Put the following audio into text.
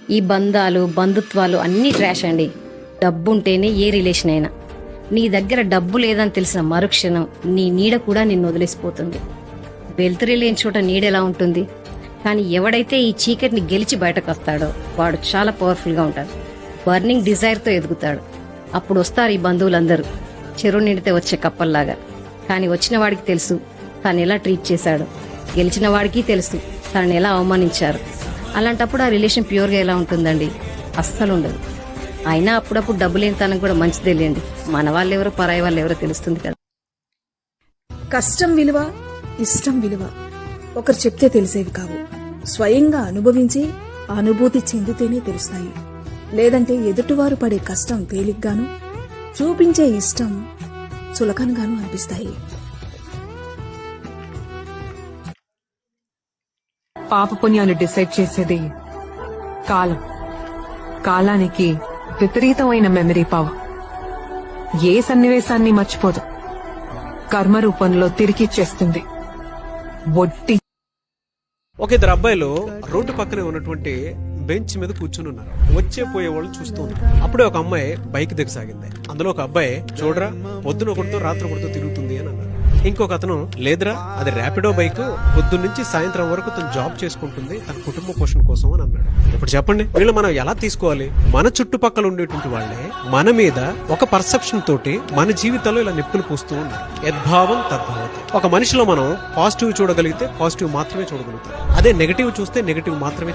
ఈ బంధాలు బంధుత్వాలు అన్నీ ట్రాష్ అండి. డబ్బుంటేనే ఏ రిలేషన్ అయినా. నీ దగ్గర డబ్బు లేదని తెలిసిన మరుక్షణం నీ నీడ కూడా నిన్ను వదిలేసిపోతుంది. వెలుతురి లేని చోట నీడ ఎలా ఉంటుంది? కానీ ఎవడైతే ఈ చీకటిని గెలిచి బయటకు వస్తాడో వాడు చాలా పవర్ఫుల్గా ఉంటాడు. బర్నింగ్ డిజైర్తో ఎదుగుతాడు. అప్పుడు వస్తారు ఈ బంధువులందరూ చెరువు నిండితే వచ్చే కప్పల్లాగా. కానీ వచ్చిన వాడికి తెలుసు తను ఎలా ట్రీట్ చేశాడు, గెలిచిన వాడికి తెలుసు తనని ఎలా అవమానించారు. అలాంటప్పుడు ఆ రిలేషన్ ప్యూర్గా ఎలా ఉంటుందండి? అస్సలు ఉండదు. అయినా అప్పుడప్పుడు డబ్బు లేని తనకు కూడా మంచిదే లేండి. మన వాళ్ళెవరో పరాయి వాళ్ళు ఎవరో తెలుస్తుంది కదా. కష్టం విలువ, ఇష్టం విలువ ఒకరు చెప్తే తెలిసేవి కావు. స్వయంగా అనుభవించి అనుభూతి చెందితేనే తెలుస్తాయి. లేదంటే ఎదుటివారు పడే కష్టం తేలిగ్గాను, చూపించే ఇష్టం చులకనగాను అనిపిస్తాయి. పాపపుణ్యాలు డిసైడ్ చేసేది కాలం. కాలానికి విపరీతమైన మెమరీ పవర్. ఏ సన్నివేశాన్ని మర్చిపోదు. కర్మ రూపంలో తిరిగిచ్చేస్తుంది. వడ్డీ. ఒక ఇద్దరు అబ్బాయిలు రోడ్డు పక్కనే ఉన్నటువంటి బెంచ్ మీద కూర్చుని ఉన్నారు. వచ్చే పోయే వాళ్ళు చూస్తూ ఉన్నారు. అప్పుడే ఒక అమ్మాయి బైక్ దిగసాగింది. అందులో ఒక అబ్బాయి, చూడరా పొద్దున ఒకటితో రాత్రి ఒకటితో తిరుగుతుంది అని అన్నారు. ఇంకొక అతను, లేదురా అది ర్యాపిడో బైక్, పొద్దున్న నుంచి సాయంత్రం వరకు తను జాబ్ చేసుకుంటుంది తన కుటుంబ పోషణ కోసం అని అన్నాడు. ఇప్పుడు చెప్పండి, వీళ్ళు మనం ఎలా తీసుకోవాలి? మన చుట్టుపక్కల ఉండేటువంటి వాళ్ళే మన మీద ఒక పర్సెప్షన్ తోటి మన జీవితంలో ఇలా నిప్పులు పూస్తూ ఉన్నారు. యద్భావం తద్భవతి. ఒక మనిషిలో మనం పాజిటివ్ చూడగలిగితే పాజిటివ్ మాత్రమే చూడగలుగుతాం. అదే నెగటివ్ చూస్తే నెగటివ్ మాత్రమే